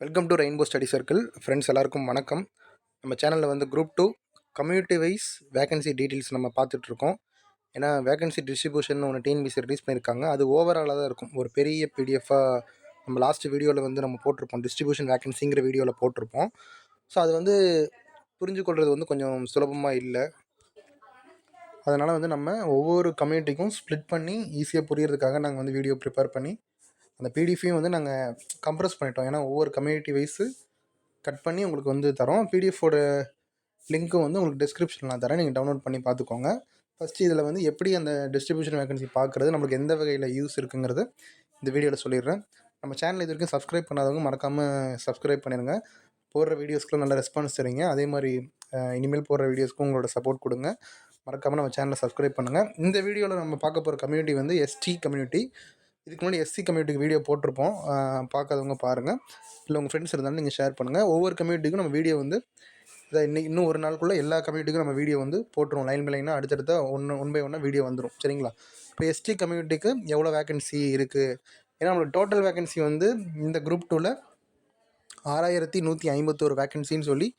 Welcome to rainbow study circle. Friends எல்லாருக்கும் வணக்கம். நம்ம சேனலில் வந்து group 2 community wise vacancy details நம்ம பார்த்துட்ருக்கோம். ஏன்னா வேகன்சி டிஸ்ட்ரிபியூஷன் ஒன்று டிஎன்பிசி ரிலீஸ் பண்ணியிருக்காங்க. அது ஓவராலாக தான் இருக்கும். ஒரு பெரிய பிடிஎஃபாக நம்ம லாஸ்ட் வீடியோவில் வந்து நம்ம போட்டிருப்போம். டிஸ்ட்ரிபியூஷன் வேகன்சிங்கிற வீடியோவில் போட்டிருப்போம். ஸோ அது வந்து புரிஞ்சுக்கொள்வது வந்து கொஞ்சம் சுலபமாக இல்லை. அதனால் வந்து நம்ம ஒவ்வொரு கம்யூனிட்டிக்கும் ஸ்ப்ளிட் பண்ணி ஈஸியாக புரியறதுக்காக நாங்கள் வந்து வீடியோ ப்ரிப்பேர் பண்ணி அந்த பிடிஎஃபையும் வந்து நாங்கள் கம்ப்ரஸ் பண்ணிட்டோம். ஏன்னா ஒவ்வொரு கம்யூனிட்டி வைஸு கட் பண்ணி உங்களுக்கு வந்து தரோம். பிடிஎஃபோட லிங்க்கும் வந்து உங்களுக்கு டிஸ்கிரிப்ஷனில் நான் தரேன், நீங்கள் டவுன்லோட் பண்ணி பார்த்துக்கோங்க. ஃபஸ்ட்டு இதில் வந்து எப்படி அந்த டிஸ்ட்ரிபியூஷன் வேகன்சி பார்க்குறது, நம்மளுக்கு எந்த வகையில் யூஸ் இருக்குங்கிறது இந்த வீடியோவில் சொல்லிடுறேன். நம்ம சேனல் இது வரைக்கும் சப்ஸ்கிரைப் பண்ணாதவங்க மறக்காமல் சப்ஸ்கிரைப் பண்ணிடுங்க. போடுற வீடியோஸ்க்குலாம் நல்ல ரெஸ்பான்ஸ் தரீங்க. அதே மாதிரி இனிமேல் போடுற வீடியோஸ்க்கும் உங்களோட சப்போர்ட் கொடுங்க. மறக்காமல் நம்ம சேனலை சப்ஸ்கிரைப் பண்ணுங்கள். இந்த வீடியோவில் நம்ம பார்க்க போகிற கம்யூனிட்டி வந்து எஸ்டி கம்யூனிட்டி. இதுக்கு முன்னாடி எஸ்சி கம்யூனிட்டிக்கு வீடியோ போட்டிருப்போம். பார்க்காதவங்க பாருங்கள். இல்லை உங்கள் ஃப்ரெண்ட்ஸ் இருந்தாலும் நீங்கள் ஷேர் பண்ணுங்கள். ஒவ்வொரு கம்யூனிட்டிக்கும் நம்ம வீடியோ வந்து இதை இன்னும் ஒரு நாளுக்குள்ளே எல்லா கம்யூனிட்டிக்கும் நம்ம வீடியோ வந்து போட்டுருவோம். லைன் பை லைனாக அடுத்தடுத்த ஒன் பை ஒன்னாக வீடியோ வந்துடும். சரிங்களா? இப்போ எஸ்டி கம்யூனிட்டிக்கு எவ்வளோ வேகன்சி இருக்குது? ஏன்னா நம்மளுக்கு டோட்டல் வேகன்சி வந்து இந்த குரூப் 2ல் 6151 வேகன்சின்னு சொல்லி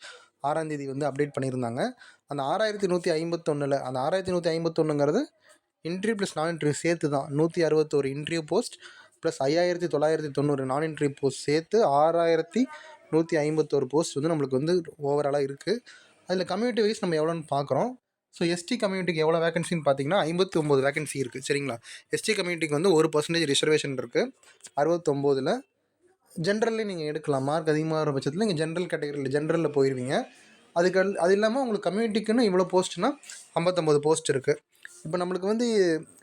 6ஆம் தேதி வந்து அப்டேட் பண்ணியிருந்தாங்க. அந்த 6151ல் அந்த 6151ங்கிறது இன்ட்ரிவ் ப்ளஸ் நான் இன்ட்ரிவ் சேர்த்து தான் 161 இன்ட்ரிவ் போஸ்ட் ப்ளஸ் 5990 நான் இன்ட்ரிவ் போஸ்ட் சேர்த்து 6151 போஸ்ட் வந்து நம்மளுக்கு வந்து ஓவராலாக இருக்குது. அதில் கம்யூனிட்டி வைஸ் நம்ம எவ்வளோன்னு பார்க்குறோம். ஸோ எஸ்டி கம்யூனிட்டிக்கு எவ்வளோ வேகன்சின்னு பார்த்தீங்கன்னா 59 வேகன்சி இருக்குது. சரிங்களா? எஸ்டி கம்யூனிட்டிக்கு வந்து 1% ரிசர்வேஷன் இருக்குது 69ல். ஜென்ரல்லே நீங்கள் எடுக்கலாம். மார்க் அதிகமாக பட்சத்தில் நீங்கள் ஜென்ரல் கேட்டகரியில் ஜென்ரலில் போயிடுவீங்க. அது இல்லாமல் உங்களுக்கு கம்யூனிட்டிக்குன்னு இவ்வளோ போஸ்ட்னா 59 போஸ்ட் இருக்குது. இப்போ நம்மளுக்கு வந்து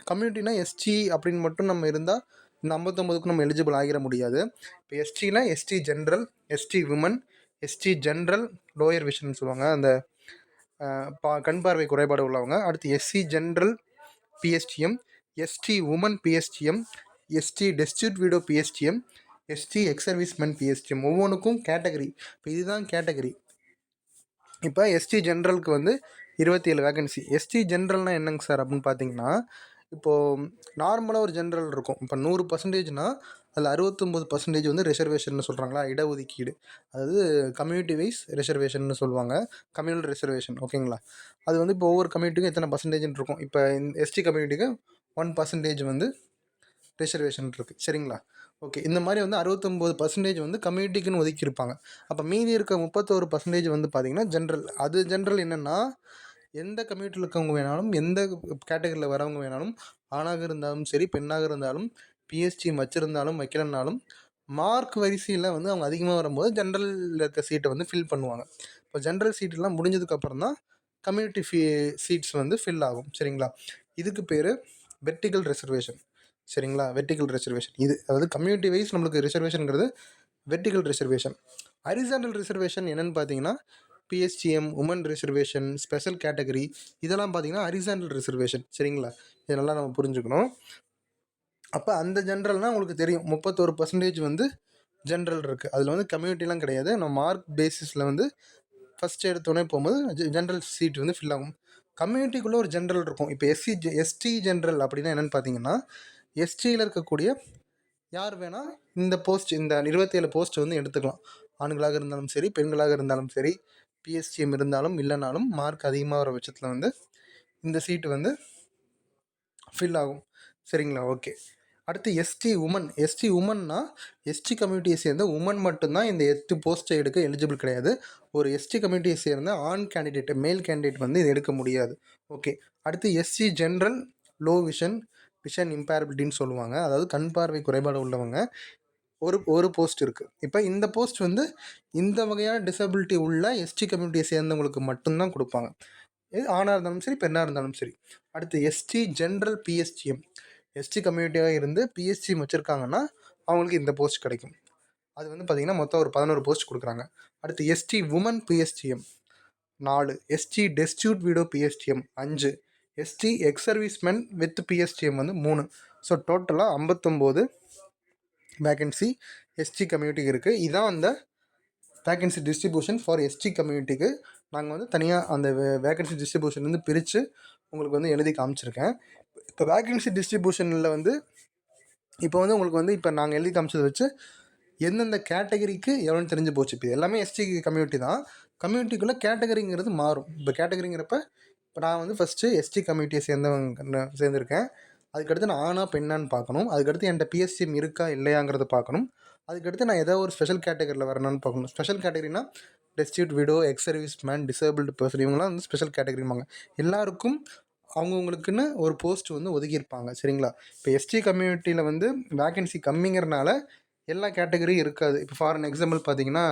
கம்யூனிட்டினா எஸ்டி அப்படின்னு மட்டும் நம்ம இருந்தால் இந்த 59க்கு நம்ம எலிஜிபிள் ஆகிட முடியாது. இப்போ எஸ்டினா ST general, ST women, ST general lower vision சொல்லுவாங்க, அந்த கண் பார்வை குறைபாடு உள்ளவங்க. அடுத்து SC general PSTM, ST woman PSTM, ST destitute widow PSTM, ST ex servicemen PSTM. ஒவ்வொன்றுக்கும் கேட்டகரி. இப்போ இதுதான் கேட்டகரி. இப்போ எஸ்டி ஜென்ரலுக்கு வந்து 27 வேகன்சி. எஸ்டி ஜென்ரல்னால் என்னங்க சார் அப்படின்னு பார்த்தீங்கன்னா, இப்போது நார்மலாக ஒரு ஜென்ரல் இருக்கும். இப்போ 100%னா அதில் 69% வந்து ரிசர்வேஷன் சொல்கிறாங்களா, இடஒதுக்கீடு. அதாவது கம்யூனிட்டி வைஸ் ரிசர்வேஷன் சொல்லுவாங்க, கம்யூனல் ரிசர்வேஷன். ஓகேங்களா? அது வந்து இப்போ ஒவ்வொரு கம்யூனிட்டிக்கும் எத்தனை பர்சன்டேஜ்னு இருக்கும். இப்போ எஸ்டி கம்யூனிட்டிக்கு 1% வந்து ரிசர்வேஷன் இருக்குது. சரிங்களா? ஓகே. இந்த மாதிரி வந்து 69% வந்து கம்யூனிட்டிக்குன்னு ஒதுக்கியிருப்பாங்க. அப்போ மீதி இருக்க 31% வந்து பார்த்திங்கன்னா ஜென்ரல். அது ஜென்ரல் என்னென்னா, எந்த கம்யூனிட்டியில் இருக்கவங்க வேணாலும், எந்த கேட்டகரியில் வரவங்க வேணாலும், ஆணாக இருந்தாலும் சரி, பெண்ணாக இருந்தாலும், பிஎஸ்டி வச்சுருந்தாலும் வைக்கலனாலும், மார்க் வரிசையில் வந்து அவங்க அதிகமாக வரும்போது ஜென்ரலில் இருக்க சீட்டை வந்து ஃபில் பண்ணுவாங்க. இப்போ ஜென்ரல் சீட்டெல்லாம் முடிஞ்சதுக்கப்புறம் தான் கம்யூனிட்டி சீட்ஸ் வந்து ஃபில் ஆகும். சரிங்களா? இதுக்கு பேர் வெர்டிகல் ரிசர்வேஷன். சரிங்களா? வெர்டிகல் ரிசர்வேஷன் இது. அதாவது கம்யூனிட்டி வைஸ் நம்மளுக்கு ரிசர்வேஷனுங்கிறது வெர்டிகல் ரிசர்வேஷன். ஹரிசாண்டல் ரிசர்வேஷன் என்னென்னு பார்த்தீங்கன்னா, PSTM, woman reservation, special category, இதெல்லாம் பார்த்தீங்கன்னா ஹரிசாண்டல் ரிசர்வேஷன். சரிங்களா? இதெல்லாம் நம்ம புரிஞ்சுக்கணும். அப்போ அந்த ஜென்ரல்னால் உங்களுக்கு தெரியும் 31% வந்து ஜென்ரல் இருக்குது. அதில் வந்து கம்யூனிட்டிலாம் கிடையாது. நம்ம மார்க் பேசிஸில் வந்து ஃபஸ்ட்டு எடுத்தோடனே போகும்போது ஜென்ரல் சீட் வந்து ஃபில் ஆகும். கம்யூனிட்டிக்குள்ளே ஒரு ஜென்ரல் இருக்கும். இப்போ எஸ்டி ஜென்ரல் அப்படின்னா என்னென்னு பார்த்தீங்கன்னா, எஸ்டியில் இருக்கக்கூடிய யார் வேணால் இந்த போஸ்ட், இந்த 27 போஸ்ட் வந்து எடுத்துக்கலாம். ஆண்களாக இருந்தாலும் சரி, பெண்களாக இருந்தாலும் சரி, பிஎஸ்டிஎம் இருந்தாலும் இல்லைனாலும் மார்க் அதிகமாக வர பட்சத்தில் வந்து இந்த சீட்டு வந்து ஃபில் ஆகும். சரிங்களா? ஓகே. அடுத்து எஸ்டி உமன். எஸ்டி உமன்னா எஸ்டி கம்யூனிட்டியை சேர்ந்த உமன் மட்டும்தான் இந்த 8 போஸ்ட்டை எடுக்க எலிஜிபிள் கிடையாது. ஒரு எஸ்டி கம்யூனிட்டியை சேர்ந்த ஆண் கேண்டிடேட், மேல் கேண்டிடேட் வந்து இது எடுக்க முடியாது. ஓகே. அடுத்து எஸ்சி ஜென்ரல் லோ விஷன் இம்பேரபிலிட்டின்னு சொல்லுவாங்க. அதாவது கண் பார்வை குறைபாடு உள்ளவங்க ஒரு போஸ்ட் இருக்குது. இப்போ இந்த போஸ்ட் வந்து இந்த வகையான டிசபிலிட்டி உள்ள எஸ்டி கம்யூனிட்டியை சேர்ந்தவங்களுக்கு மட்டும்தான் கொடுப்பாங்க. இது ஆணாக இருந்தாலும் சரி, பெண்ணாக இருந்தாலும் சரி. அடுத்து எஸ்டி ஜென்ரல் பிஎஸ்டிஎம். எஸ்டி கம்யூனிட்டியாக இருந்து பிஎஸ்டிஎம் வச்சுருக்காங்கன்னா அவங்களுக்கு இந்த போஸ்ட் கிடைக்கும். அது வந்து பார்த்திங்கன்னா மொத்தம் ஒரு 11 போஸ்ட் கொடுக்குறாங்க. அடுத்து ST woman PSTM 4, ST destitute widow PSTM 5, ST ex servicemen with PSTM வந்து 3. ஸோ டோட்டலாக 59 வேகன்சி எஸ்டி கம்யூனிட்டிக்கு இருக்குது. இதுதான் அந்த வேகன்சி டிஸ்ட்ரிபியூஷன் ஃபார் எஸ்டி கம்யூனிட்டிக்கு. நாங்கள் வந்து தனியாக அந்த வேகன்சி டிஸ்ட்ரிபியூஷன் வந்து பிரித்து உங்களுக்கு வந்து எழுதி காமிச்சிருக்கேன். இப்போ வேகன்சி டிஸ்ட்ரிபியூஷனில் வந்து இப்போ வந்து உங்களுக்கு வந்து இப்போ நாங்கள் எழுதி காமிச்சதை வச்சு எந்தெந்த கேட்டகரிக்கு எவ்வளோன்னு தெரிஞ்சு போச்சு. இப்போ எல்லாமே எஸ்டி கம்யூனிட்டி தான். கம்யூனிட்டிக்குள்ளே கேட்டகரிங்கிறது மாறும். இப்போ கேட்டகரிங்கிறப்ப இப்போ நான் வந்து ஃபஸ்ட்டு எஸ்டி கம்யூனிட்டியை சேர்ந்துருக்கேன். அதுக்கடுத்து நான் ஆனா பெண்ணான்னு பார்க்கணும். அதுக்கடுத்து என்கிட்ட பிஎஸ்சிஎம் இருக்கா இல்லையாங்கிறத பார்க்கணும். அதுக்கடுத்து நான் ஏதோ ஒரு ஸ்பெஷல் கேட்டகரியில் வரணும்னு பார்க்கணும். ஸ்பெஷல் கேட்டகரினா destitute widow, ex service man, disabled person, இவங்களாம் வந்து ஸ்பெஷல் கேட்டகரிம்பாங்க. எல்லாருக்கும் அவங்கவுங்களுக்குன்னு ஒரு போஸ்ட் வந்து ஒதுக்கியிருப்பாங்க. சரிங்களா? இப்போ எஸ்டி கம்யூனிட்டியில் வந்து வேக்கன்சி கம்மிங்கிறனால எல்லா கேட்டகரியும் இருக்காது. இப்போ ஃபார் அன் எக்ஸாம்பிள் பார்த்தீங்கன்னா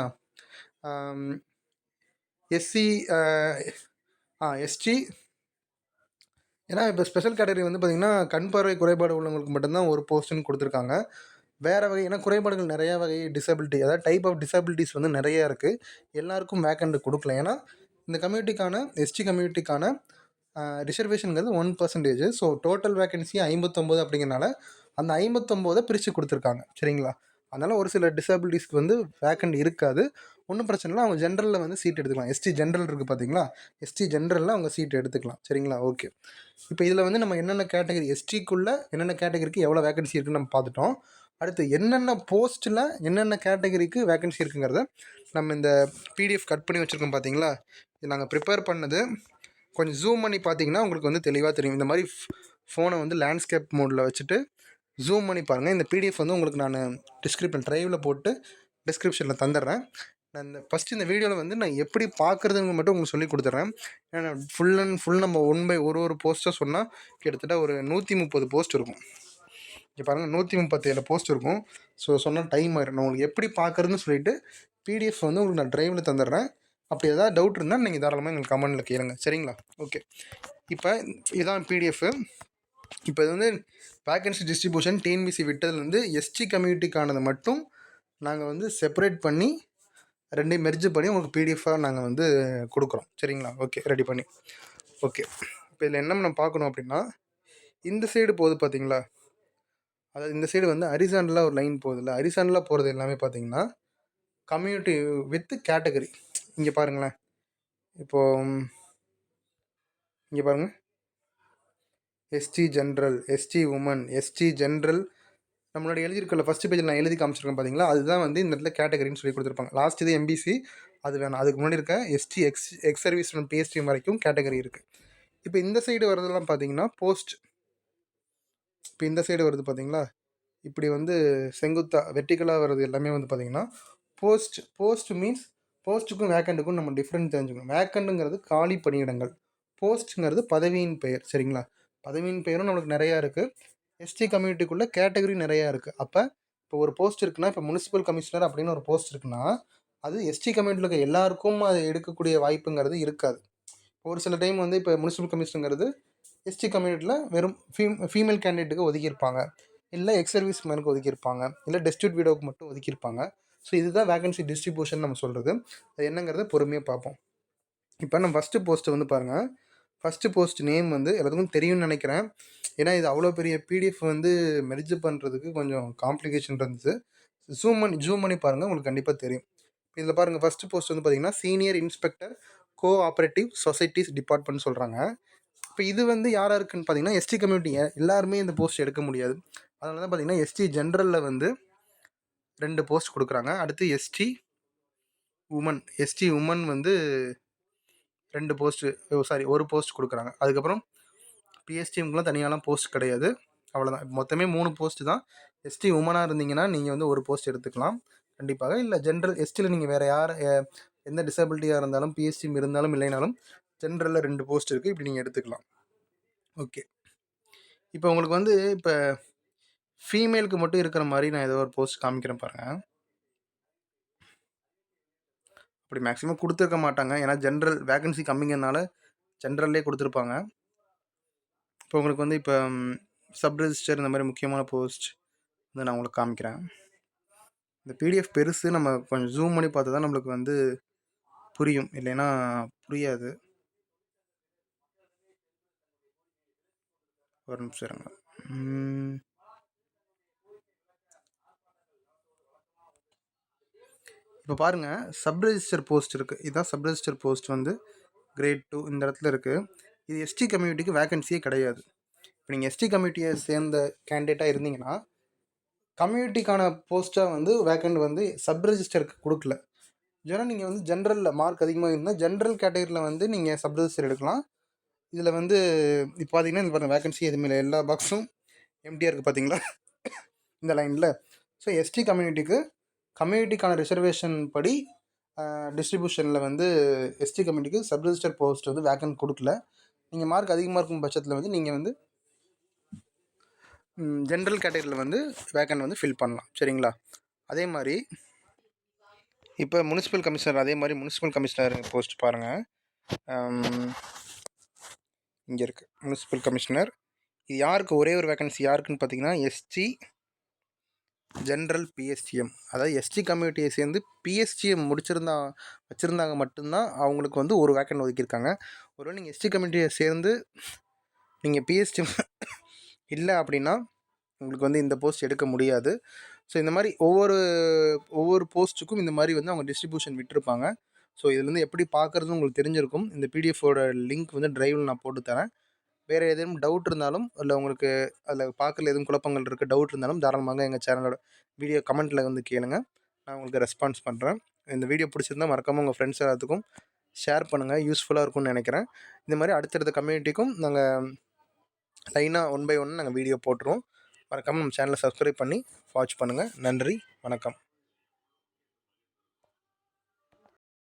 எஸ்சி எஸ்டி, ஏன்னா இப்போ ஸ்பெஷல் கேட்டகரி வந்து பார்த்திங்கன்னா கண் பார்வை குறைபாடு உள்ளவங்களுக்கு மட்டும்தான் ஒரு போஸ்ட்டுன்னு கொடுத்துருக்காங்க. வேறு வகை, ஏன்னா குறைபாடுகள் நிறையா வகை டிசபிலிட்டி, அதாவது டைப் ஆஃப் டிசபிலிட்டிஸ் வந்து நிறையா இருக்குது. எல்லாருக்கும் வேக்கண்ட் கொடுக்கல. ஏன்னா இந்த கம்யூனிட்டிக்கான எஸ்டி கம்யூனிட்டிக்கான ரிசர்வேஷனுங்கிறது 1%. ஸோ டோட்டல் வேக்கன்சி 59 அப்படிங்கிறனால அந்த 59 பிரித்து கொடுத்துருக்காங்க. சரிங்களா? அதனால் ஒரு சில டிசபிலிட்டிஸ்க்கு வந்து வேக்கண்ட் இருக்காது. ஒன்றும் பிரச்சனை இல்லை, அவங்க ஜென்ரலில் வந்து சீட் எடுத்துக்கலாம். எஸ்டி ஜென்ரல் இருக்குது பார்த்தீங்களா? எஸ்டி ஜென்ரலில் அவங்க சீட் எடுத்துக்கலாம். சரிங்களா? ஓகே. இப்போ இதில் வந்து நம்ம என்னென்ன கேட்டகரி, எஸ்டிக்குள்ளே என்னென்ன கேட்டகரிக்கு எவ்வளோ வேக்கன்சி இருக்குன்னு நம்ம பார்த்துட்டோம். அடுத்து என்னென்ன போஸ்ட்டில் என்னென்ன கேட்டகரிக்கு வேக்கன்சி இருக்குங்கிறத நம்ம இந்த பிடிஎஃப் கட் பண்ணி வச்சுருக்கோம் பார்த்தீங்களா? இது நாங்கள் ப்ரிப்பேர் பண்ணது. கொஞ்சம் ஜூம் பண்ணி பார்த்தீங்கன்னா உங்களுக்கு வந்து தெளிவாக தெரியும். இந்த மாதிரி ஃபோனை வந்து லேண்ட்ஸ்கேப் மோடில் வச்சுட்டு ஜூம் பண்ணி பாருங்கள். இந்த பிடிஎஃப் வந்து உங்களுக்கு நான் ட்ரைவில் போட்டு டிஸ்கிரிப்ஷனில் தந்துடுறேன். நான் இந்த ஃபஸ்ட்டு இந்த வீடியோவில் வந்து நான் எப்படி பார்க்குறதுன்னு மட்டும் உங்களுக்கு சொல்லி கொடுத்துட்றேன். ஏன்னா ஃபுல் நம்ம ஒரு போஸ்ட்டாக சொன்னால் கிட்டத்தட்ட ஒரு 130 போஸ்ட் இருக்கும். இங்கே பாருங்கள், 137 போஸ்ட் இருக்கும். ஸோ சொன்னால் டைம் ஆயிடும். நான் உங்களுக்கு எப்படி பார்க்குறதுன்னு சொல்லிவிட்டு பிடிஎஃப் வந்து உங்களுக்கு நான் ட்ரைவில் தந்துடுறேன். அப்படி ஏதாவது டவுட் இருந்தால் நீங்கள் தாராளமாக எங்களுக்கு கமெண்டில் கேளுங்க. சரிங்களா? ஓகே. இப்போ இதுதான் பிடிஎஃப்பு. இப்போ இது வந்து வேக்கன்சி டிஸ்ட்ரிபியூஷன் டிஎன்பிசி விட்டதில் வந்து எஸ்டி கம்யூனிட்டிக்கானதை மட்டும் நாங்கள் வந்து செப்பரேட் பண்ணி ரெண்டையும் மெர்ஜ் பண்ணி உங்களுக்கு பிடிஎஃபாக நாங்கள் வந்து கொடுக்குறோம். சரிங்களா? ஓகே, ரெடி பண்ணி. ஓகே, இப்போ இதில் என்ன நம்ம பார்க்கணும் அப்படின்னா, இந்த சைடு போகுது பார்த்தீங்களா? அதாவது இந்த சைடு வந்து ஹரிசாண்டலாக ஒரு லைன் போகுதுல்ல, ஹரிசாண்டலாக போகிறது எல்லாமே பார்த்தீங்கன்னா கம்யூனிட்டி வித் கேட்டகரி. இங்கே பாருங்களேன், இப்போது இங்கே பாருங்கள், ST general, ST woman, ST general, நம்மளோட எழுதியிருக்கல ஃபஸ்ட்டு பேஜில் நான் எழுதி காமிச்சிருக்கேன் பார்த்தீங்களா? அதுதான் வந்து இந்த இடத்துல கேட்டகரின்னு சொல்லி கொடுத்துருப்பாங்க. லாஸ்ட் இது எம்பிசி, அது வேணாம். அதுக்கு முன்னாடி இருக்க எஸ்டி, எக்ஸ் சர்வீஸ் பிஎஸ்டி வரைக்கும் கேட்டகரி இருக்குது. இப்போ இந்த சைடு வரதெல்லாம் பார்த்தீங்கன்னா போஸ்ட். இப்போ இந்த சைடு வருது பார்த்தீங்களா? இப்படி வந்து செங்குத்தா வெர்டிக்கலாக வர்றது எல்லாமே வந்து பார்த்தீங்கன்னா போஸ்ட் மீன்ஸ் போஸ்ட்டுக்கும் வேக்கண்ட்டுக்கும் நம்ம டிஃப்ரெண்ட் தெரிஞ்சுக்கணும். வேக்கண்ட்டுங்கிறது காலி பணியிடங்கள், போஸ்ட்டுங்கிறது பதவியின் பெயர். சரிங்களா? பதவியின் பெயரும் நம்மளுக்கு நிறையா இருக்குது. எஸ்டி கம்யூனிட்டிக்குள்ளே கேட்டகரி நிறையா இருக்குது. அப்போ இப்போ ஒரு போஸ்ட் இருக்குன்னா, இப்போ முனிசிபல் கமிஷனர் அப்படின்னு ஒரு போஸ்ட் இருக்குன்னா, அது எஸ்டி கம்யூனிட்டியில் இருக்க எல்லாருக்கும் அது எடுக்கக்கூடிய வாய்ப்புங்கிறது இருக்காது. ஒரு சில டைம் வந்து இப்போ முனிசிபல் கமிஷனுங்கிறது எஸ்டி கம்யூனிட்டியில் வெறும் ஃபீமேல் கேண்டிடேட்டுக்கு ஒதுக்கியிருப்பாங்க, இல்லை எக்ஸ் சர்வீஸ் மேனுக்கு ஒதுக்கியிருப்பாங்க, இல்லை டெஸ்டியூட் வீடோவுக்கு மட்டும் ஒதுக்கியிருப்பாங்க. ஸோ இதுதான் வேகன்சி டிஸ்ட்ரிபியூஷன் நம்ம சொல்கிறது. அது என்னங்கிறத பொறுமையாக பார்ப்போம். இப்போ நம்ம ஃபஸ்ட்டு போஸ்ட்டு வந்து பாருங்கள். ஃபஸ்ட்டு போஸ்ட் நேம் வந்து எல்லாத்துக்கும் தெரியும்னு நினைக்கிறேன். ஏன்னா இது அவ்வளோ பெரிய பிடிஎஃப் வந்து மெர்ஜ் பண்ணுறதுக்கு கொஞ்சம் காம்ப்ளிகேஷன் இருந்துச்சு. ஜூம் பண்ணி பாருங்கள், உங்களுக்கு கண்டிப்பாக தெரியும். இதில் பாருங்கள், ஃபஸ்ட்டு போஸ்ட் வந்து பார்த்திங்கன்னா senior inspector cooperative societies department சொல்கிறாங்க. இப்போ இது வந்து யாராக இருக்குன்னு பார்த்தீங்கன்னா எஸ்டி கம்யூனிட்டி எல்லாருமே இந்த போஸ்ட் எடுக்க முடியாது. அதனால தான் பார்த்தீங்கன்னா எஸ்டி ஜென்ரலில் வந்து 2 போஸ்ட் கொடுக்குறாங்க. அடுத்து எஸ்டி உமன் வந்து 2 போஸ்ட்டு, ஒரு போஸ்ட் கொடுக்குறாங்க. அதுக்கப்புறம் பிஎஸ்டிஎம்க்குலாம் தனியாலாம் போஸ்ட் கிடையாது. அவ்வளோதான். மொத்தமே 3 போஸ்ட்டு தான். எஸ்டி உமனாக இருந்தீங்கன்னா நீங்கள் வந்து ஒரு போஸ்ட் எடுத்துக்கலாம் கண்டிப்பாக. இல்லை ஜென்ரல் எஸ்டியில் நீங்கள் வேறு எந்த டிசபிலிட்டியாக இருந்தாலும், பிஎஸ்டிஎம் இருந்தாலும் இல்லைனாலும் ஜென்ரலில் 2 போஸ்ட் இருக்குது. இப்படி நீங்கள் எடுத்துக்கலாம். ஓகே. இப்போ உங்களுக்கு வந்து இப்போ ஃபீமேலுக்கு மட்டும் இருக்கிற மாதிரி நான் ஏதோ ஒரு போஸ்ட் காமிக்கிறேன் பாருங்கள். அப்படி மேக்ஸிமம் கொடுத்துருக்க மாட்டாங்க, ஏன்னா ஜென்ரல் வேகன்சி கம்மிங்கிறனால ஜென்ரல்லே கொடுத்துருப்பாங்க. இப்போ உங்களுக்கு வந்து இப்போ சப் ரெஜிஸ்டர் இந்த மாதிரி முக்கியமான போஸ்ட் வந்து நான் உங்களுக்கு காமிக்கிறேன். இந்த பிடிஎஃப் பெருசு, நம்ம கொஞ்சம் ஜூம் பண்ணி பார்த்தா தான் நம்மளுக்கு வந்து புரியும், இல்லைன்னா புரியாது. ஒரு நிமிஷம் இருங்க. இப்போ பாருங்கள், சப் ரெஜிஸ்டர் போஸ்ட் இருக்குது. இதுதான் சப் ரெஜிஸ்டர் போஸ்ட் வந்து கிரேட் 2 இந்த இடத்துல இருக்குது. இது எஸ்டி கம்யூனிட்டிக்கு வேகன்சியே கிடையாது. இப்போ நீங்கள் எஸ்டி கம்யூனிட்டியை சேர்ந்த கேண்டிடேட்டாக இருந்தீங்கன்னா கம்யூனிட்டிக்கான போஸ்ட்டாக வந்து வேக்கண்ட் வந்து சப் ரெஜிஸ்டருக்கு கொடுக்கல. ஏன்னா நீங்கள் வந்து ஜென்ரலில் மார்க் அதிகமாக இருந்தால் ஜென்ரல் கேட்டகரியில் வந்து நீங்கள் சப் ரெஜிஸ்டர் எடுக்கலாம். இதில் வந்து இப்போ பார்த்தீங்கன்னா இந்த பாருங்கள் வேகன்சி எதுவுமே இல்லை, எல்லா பாக்ஸும் எம்டியாக இருக்குது பார்த்தீங்களா இந்த லைனில். ஸோ எஸ்டி கம்யூனிட்டிக்கான ரிசர்வேஷன் படி டிஸ்ட்ரிபியூஷனில் வந்து எஸ்டி கம்யூனிட்டிக்கு சப் ரெஜிஸ்டர் போஸ்ட் வந்து வேக்கன்ட் கொடுக்கல. நீங்கள் மார்க் அதிகமாக இருக்கும் பட்சத்தில் வந்து நீங்கள் வந்து ஜென்ரல் கேட்டகரியில் வந்து வேக்கன்ட் வந்து ஃபில் பண்ணலாம். சரிங்களா? அதே மாதிரி இப்போ முனிசிபல் கமிஷனர் போஸ்ட் பாருங்கள். இங்கே இருக்குது முனிசிபல் கமிஷனர். இது யாருக்கு ஒரே ஒரு வேக்கன்சி யாருக்குன்னு பார்த்தீங்கன்னா எஸ்டி ஜென்ரல் பிஎஸ்டிஎம். அதாவது எஸ்டி கம்யூனிட்டியை சேர்ந்து பிஎஸ்டிஎம் வச்சுருந்தாங்க மட்டும்தான் அவங்களுக்கு வந்து ஒரு வேக்கன்ட் ஒதுக்கியிருக்காங்க. ஒருவேளை நீங்கள் எஸ்டி கம்யூனிட்டியை சேர்ந்து நீங்கள் பிஎஸ்டிஎம் இல்லை அப்படின்னா உங்களுக்கு வந்து இந்த போஸ்ட் எடுக்க முடியாது. ஸோ இந்த மாதிரி ஒவ்வொரு போஸ்ட்டுக்கும் இந்த மாதிரி வந்து அவங்க டிஸ்ட்ரிபியூஷன் விட்டுருப்பாங்க. ஸோ இதுலேருந்து எப்படி பார்க்குறதுன்னு உங்களுக்கு தெரிஞ்சிருக்கும். இந்த பிடிஎஃபோட லிங்க் வந்து ட்ரைவில் நான் போட்டு தரேன். வேறு எதுவும் டவுட் இருந்தாலும் இல்லை உங்களுக்கு அதில் பார்க்கல எதுவும் குழப்பங்கள் இருக்குது, டவுட் இருந்தாலும் தாராளமாக எங்கள் சேனலோட வீடியோ கமெண்ட்டில் வந்து கேளுங்க, நான் உங்களுக்கு ரெஸ்பான்ஸ் பண்ணுறேன். இந்த வீடியோ பிடிச்சிருந்தால் மறக்காமல் உங்கள் ஃப்ரெண்ட்ஸ் எல்லாத்துக்கும் ஷேர் பண்ணுங்கள், யூஸ்ஃபுல்லாக இருக்கும்னு நினைக்கிறேன். இந்த மாதிரி அடுத்தடுத்த கம்யூனிட்டிக்கும் நாங்கள் லைனாக 1 by 1 நாங்கள் வீடியோ போட்டுருவோம். மறக்காமல் நம்ம சேனலை சப்ஸ்கிரைப் பண்ணி வாட்ச் பண்ணுங்கள். நன்றி, வணக்கம்.